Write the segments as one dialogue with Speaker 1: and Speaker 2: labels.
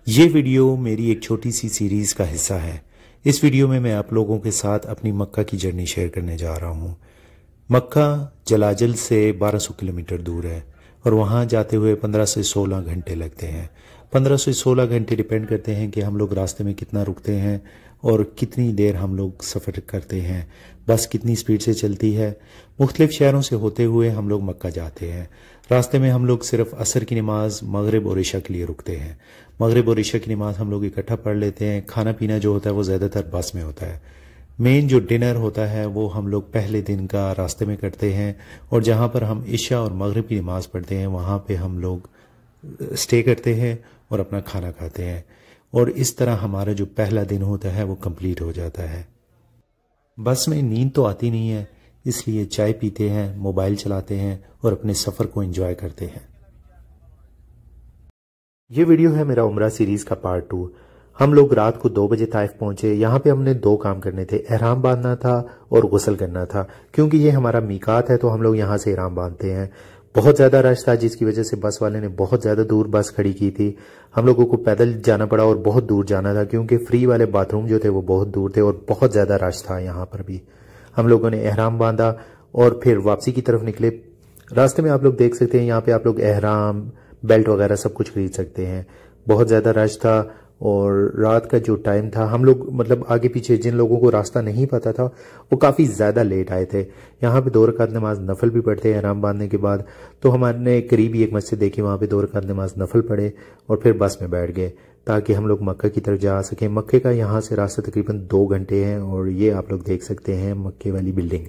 Speaker 1: ये वीडियो मेरी एक छोटी सी सीरीज़ का हिस्सा है। इस वीडियो में मैं आप लोगों के साथ अपनी मक्का की जर्नी शेयर करने जा रहा हूँ। मक्का जलाजल से 1200 किलोमीटर दूर है और वहाँ जाते हुए 15 से 16 घंटे लगते हैं। 15 से 16 घंटे डिपेंड करते हैं कि हम लोग रास्ते में कितना रुकते हैं और कितनी देर हम लोग सफ़र करते हैं, बस कितनी स्पीड से चलती है। मुख्तलिफ शहरों से होते हुए हम लोग मक्का जाते हैं। रास्ते में हम लोग सिर्फ असर की नमाज, मगरिब और इशा के लिए रुकते हैं। मगरिब और इशा की नमाज हम लोग इकट्ठा पढ़ लेते हैं। खाना पीना जो होता है वो ज़्यादातर बस में होता है। मेन जो डिनर होता है वो हम लोग पहले दिन का रास्ते में करते हैं और जहाँ पर हम इशा और मगरिब की नमाज पढ़ते हैं वहाँ पे हम लोग स्टे करते हैं और अपना खाना खाते हैं और इस तरह हमारा जो पहला दिन होता है वो कंप्लीट हो जाता है। बस में नींद तो आती नहीं है, इसलिए चाय पीते हैं, मोबाइल चलाते हैं और अपने सफ़र को एंजॉय करते हैं। ये वीडियो है मेरा उम्रा सीरीज़ का पार्ट 2। हम लोग रात को 2 बजे ताइफ पहुंचे। यहाँ पे हमने 2 काम करने थे, एहराम बांधना था और गुस्ल करना था। क्योंकि ये हमारा मीकात है तो हम लोग यहाँ से एहराम बांधते हैं। बहुत ज़्यादा रश था जिसकी वजह से बस वाले ने बहुत ज़्यादा दूर बस खड़ी की थी। हम लोगों को पैदल जाना पड़ा और बहुत दूर जाना था क्योंकि फ्री वाले बाथरूम जो थे वो बहुत दूर थे और बहुत ज़्यादा रश था। यहाँ पर भी हम लोगों ने एहराम बांधा और फिर वापसी की तरफ निकले। रास्ते में आप लोग देख सकते हैं, यहाँ पे आप लोग एहराम, बेल्ट वगैरह सब कुछ खरीद सकते हैं। बहुत ज़्यादा रश था और रात का जो टाइम था, हम लोग मतलब आगे पीछे जिन लोगों को रास्ता नहीं पता था वो काफ़ी ज़्यादा लेट आए थे। यहाँ पे 2 रकात नमाज नफल भी पढ़ते हैं एहराम बांधने के बाद। तो हमारे करीबी एक मस्जिद देखी, वहाँ पे 2 रकात नमाज नफल पढ़े और फिर बस में बैठ गए ताकि हम लोग मक्का की तरफ जा सकें। मक्के का यहाँ से रास्ता तकरीबन 2 घंटे हैं और ये आप लोग देख सकते हैं मक्के वाली बिल्डिंग।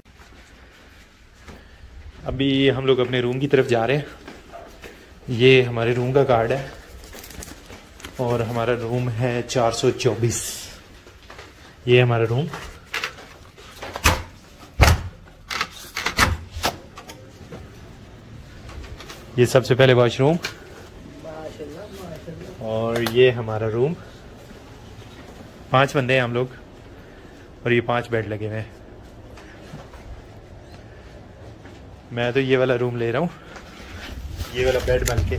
Speaker 2: अभी हम लोग अपने रूम की तरफ जा रहे हैं। ये हमारे रूम का कार्ड है और हमारा रूम है 424। ये हमारा रूम। ये सबसे पहले वॉशरूम और ये हमारा रूम। 5 बंदे हैं हम लोग और ये 5 बेड लगे हुए हैं। मैं तो ये वाला रूम ले रहा हूँ, ये वाला बेड बन के।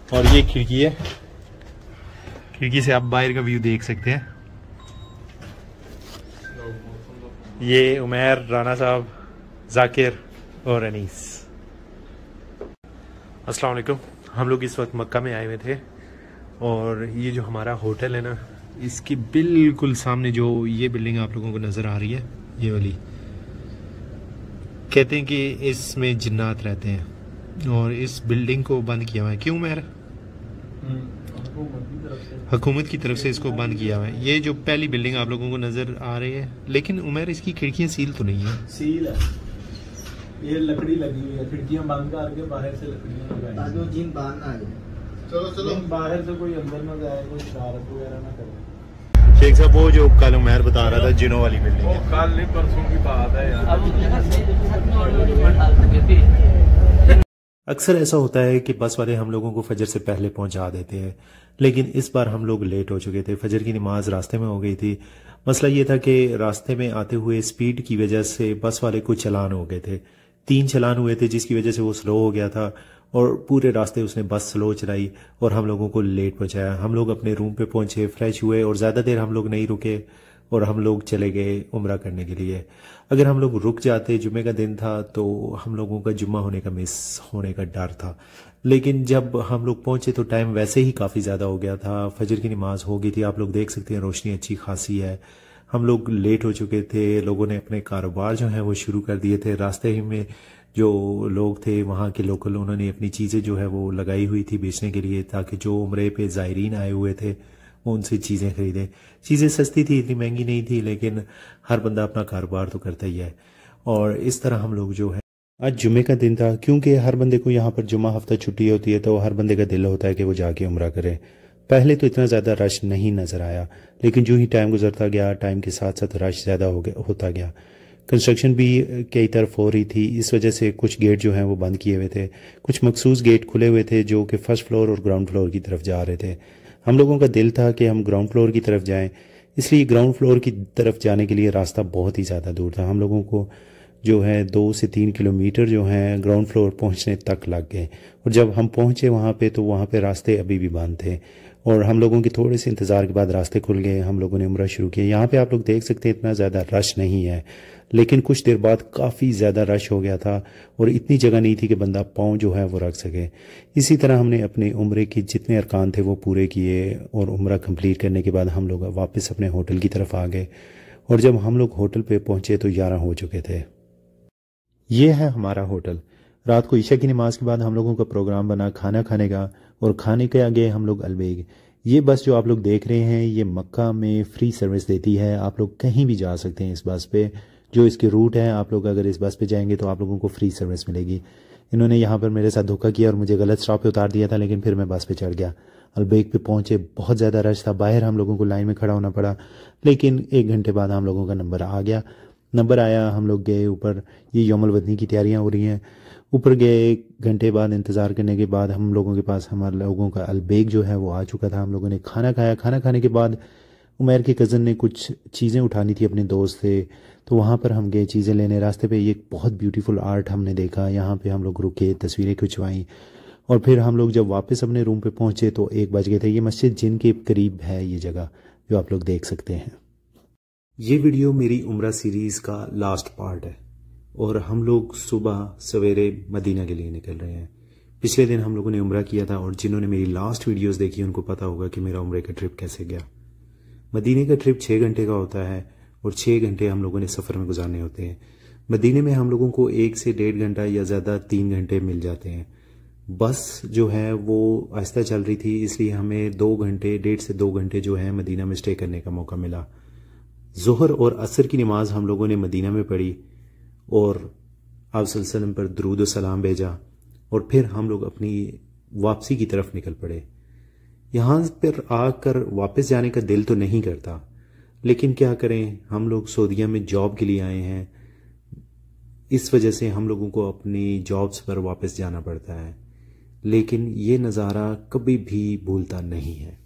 Speaker 2: और ये खिड़की है, खिड़की से आप बाहर का व्यू देख सकते हैं। ये उमैर, राना साहब, जाकिर और अनीस। अस्सलाम वालेकुम। हम लोग इस वक्त मक्का में आए हुए थे और ये जो हमारा होटल है ना, इसके बिल्कुल सामने जो ये बिल्डिंग आप लोगों को नज़र आ रही है, ये वाली, कहते हैं कि इसमें जिन्नात रहते हैं और इस बिल्डिंग को बंद किया हुआ है। क्यों मेरा? हुकूमत की तरफ से इसको बंद किया हुआ है। ये जो पहली बिल्डिंग आप लोगों को नजर आ रही है, लेकिन उमर इसकी खिड़कियां सील तो नहीं है।
Speaker 3: सील है, ये लकड़ी लगी हुई है। खिड़कियां बंद करके बाहर से लकड़ियां लगाई ताकि वो जिन बाहर ना आ जाए। चलो चलो, बाहर से कोई अंदर ना जाए, कोई शरारत वगैरह ना करे।
Speaker 2: शेख साहब, वो जो कल उमर बता रहा था जिनों वाली बिल्डिंग है,
Speaker 3: कल नहीं परसों की बात है यार।
Speaker 1: अक्सर ऐसा होता है कि बस वाले हम लोगों को फजर से पहले पहुंचा देते हैं, लेकिन इस बार हम लोग लेट हो चुके थे। फजर की नमाज रास्ते में हो गई थी। मसला ये था कि रास्ते में आते हुए स्पीड की वजह से बस वाले को चलान हो गए थे। 3 चलान हुए थे जिसकी वजह से वो स्लो हो गया था और पूरे रास्ते उसने बस स्लो चलाई और हम लोगों को लेट पहुंचाया। हम लोग अपने रूम पे पहुंचे, फ्रेश हुए और ज़्यादा देर हम लोग नहीं रुके और हम लोग चले गए उम्रा करने के लिए। अगर हम लोग रुक जाते, जुम्मे का दिन था, तो हम लोगों का जुम्मा होने का मिस होने का डर था। लेकिन जब हम लोग पहुंचे तो टाइम वैसे ही काफ़ी ज़्यादा हो गया था। फजर की नमाज हो गई थी, आप लोग देख सकते हैं रोशनी अच्छी खासी है। हम लोग लेट हो चुके थे। लोगों ने अपने कारोबार जो है वो शुरू कर दिए थे। रास्ते ही में जो लोग थे वहाँ के लोकल, उन्होंने अपनी चीज़ें जो है वो लगाई हुई थी बेचने के लिए ताकि जो उम्रे पे ज़ायरीन आए हुए थे वो उनसे चीज़ें खरीदें। चीज़ें सस्ती थी, इतनी महंगी नहीं थी, लेकिन हर बंदा अपना कारोबार तो करता ही है। और इस तरह हम लोग जो है, आज जुमे का दिन था, क्योंकि हर बंदे को यहाँ पर जुमा हफ्ता छुट्टी होती है तो हर बंदे का दिल होता है कि वो जाके उम्रा करे। पहले तो इतना ज़्यादा रश नहीं नज़र आया, लेकिन जो ही टाइम गुजरता गया, टाइम के साथ साथ रश ज़्यादा होता गया। कंस्ट्रक्शन भी कई तरफ हो रही थी, इस वजह से कुछ गेट जो हैं वो बंद किए हुए थे। कुछ मखसूस गेट खुले हुए थे जो कि फर्स्ट फ्लोर और ग्राउंड फ्लोर की तरफ जा रहे थे। हम लोगों का दिल था कि हम ग्राउंड फ्लोर की तरफ जाएं, इसलिए ग्राउंड फ्लोर की तरफ जाने के लिए रास्ता बहुत ही ज़्यादा दूर था। हम लोगों को जो है 2 से 3 किलोमीटर जो है ग्राउंड फ्लोर पहुंचने तक लग गए। और जब हम पहुंचे वहां पे तो वहां पे रास्ते अभी भी बंद थे और हम लोगों के थोड़े से इंतज़ार के बाद रास्ते खुल गए। हम लोगों ने उम्रा शुरू किया। यहाँ पे आप लोग देख सकते हैं इतना ज़्यादा रश नहीं है, लेकिन कुछ देर बाद काफ़ी ज़्यादा रश हो गया था और इतनी जगह नहीं थी कि बंदा पाँव जो है वो रख सके। इसी तरह हमने अपने उम्रे के जितने अरकान थे वो पूरे किए और उम्रा कंप्लीट करने के बाद हम लोग वापस अपने होटल की तरफ आ गए। और जब हम लोग होटल पे पहुंचे तो 11 हो चुके थे। ये है हमारा होटल। रात को ईशा की नमाज के बाद हम लोगों का प्रोग्राम बना खाना खाने का और खाने के आगे हम लोग अलबेग। ये बस जो आप लोग देख रहे हैं ये मक्का में फ्री सर्विस देती है। आप लोग कहीं भी जा सकते हैं इस बस पे। जो इसके रूट है, आप लोग अगर इस बस पे जाएंगे तो आप लोगों को फ्री सर्विस मिलेगी। इन्होंने यहाँ पर मेरे साथ धोखा किया और मुझे गलत स्टॉप पे उतार दिया था, लेकिन फिर मैं बस पे चढ़ गया। अलबेग पे पहुंचे, बहुत ज़्यादा रश था, बाहर हम लोगों को लाइन में खड़ा होना पड़ा, लेकिन 1 घंटे बाद हम लोगों का नंबर आ गया। नंबर आया, हम लोग गए ऊपर। ये यौमुल वतनी की तैयारियां हो रही हैं। ऊपर गए, 1 घंटे बाद इंतज़ार करने के बाद हम लोगों के पास हमारे लोगों का अलबेग जो है वो आ चुका था। हम लोगों ने खाना खाया। खाना खाने के बाद उमैर के कज़न ने कुछ चीज़ें उठानी थी अपने दोस्त से, तो वहाँ पर हम गए चीज़ें लेने। रास्ते पे ये बहुत ब्यूटीफुल आर्ट हमने देखा। यहाँ पे हम लोग रुके, तस्वीरें खिंचवाईं और फिर हम लोग जब वापस अपने रूम पे पहुँचे तो 1 बज गए थे। ये मस्जिद जिन के करीब है ये जगह, जो आप लोग देख सकते हैं। ये वीडियो मेरी उम्रा सीरीज़ का लास्ट पार्ट है और हम लोग सुबह सवेरे मदीना के लिए निकल रहे हैं। पिछले दिन हम लोगों ने उम्रा किया था और जिन्होंने मेरी लास्ट वीडियोस देखी उनको पता होगा कि मेरा उम्रे का ट्रिप कैसे गया। मदीने का ट्रिप 6 घंटे का होता है और 6 घंटे हम लोगों ने सफ़र में गुजारने होते हैं। मदीने में हम लोगों को 1 से 1.5 घंटा या ज़्यादा 3 घंटे मिल जाते हैं। बस जो है वो आहिस्ता चल रही थी, इसलिए हमें 2 घंटे, 1.5 से 2 घंटे जो है मदीना में स्टे करने का मौका मिला। ज़ोहर और असर की नमाज हम लोगों ने मदीना में पढ़ी और आप सल्लल्लाहु अलैहि वसल्लम पर दुरूद व सलाम भेजा और फिर हम लोग अपनी वापसी की तरफ निकल पड़े। यहाँ पर आकर वापस जाने का दिल तो नहीं करता, लेकिन क्या करें, हम लोग सऊदीया में जॉब के लिए आए हैं। इस वजह से हम लोगों को अपनी जॉब्स पर वापस जाना पड़ता है, लेकिन ये नज़ारा कभी भी भूलता नहीं है।